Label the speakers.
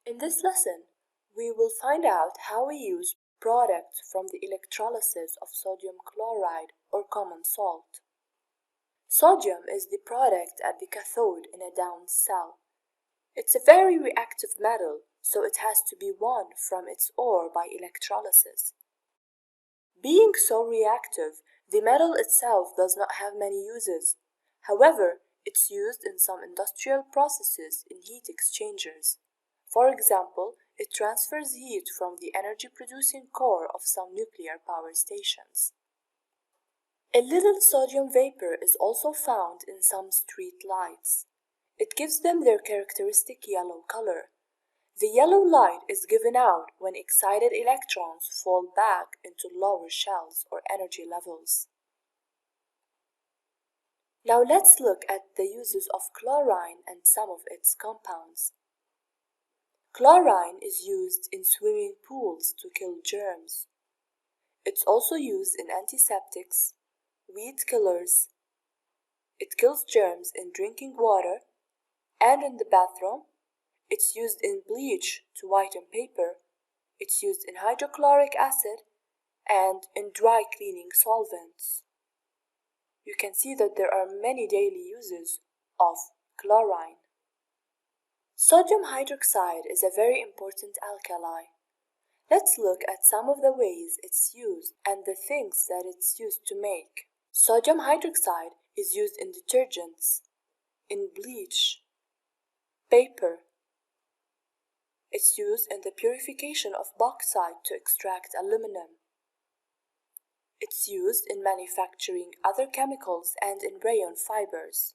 Speaker 1: In this lesson, we will find out how we use products from the electrolysis of sodium chloride or common salt. Sodium is the product at the cathode in a down cell. It's a very reactive metal, so it has to be won from its ore by electrolysis. Being so reactive, the metal itself does not have many uses. However, it's used in some industrial processes in heat exchangers. For example, it transfers heat from the energy-producing core of some nuclear power stations. A little sodium vapor is also found in some street lights. It gives them their characteristic yellow color. The yellow light is given out when excited electrons fall back into lower shells or energy levels. Now let's look at the uses of chlorine and some of its compounds. Chlorine is used in swimming pools to kill germs. It's also used in antiseptics, weed killers. It kills germs in drinking water and in the bathroom. It's used in bleach to whiten paper. It's used in hydrochloric acid and in dry cleaning solvents. You can see that there are many daily uses of chlorine. Sodium hydroxide is a very important alkali. Let's look at some of the ways it's used and the things that it's used to make. Sodium hydroxide is used in detergents, in bleach, paper. It's used in the purification of bauxite to extract aluminum. It's used in manufacturing other chemicals and in rayon fibers.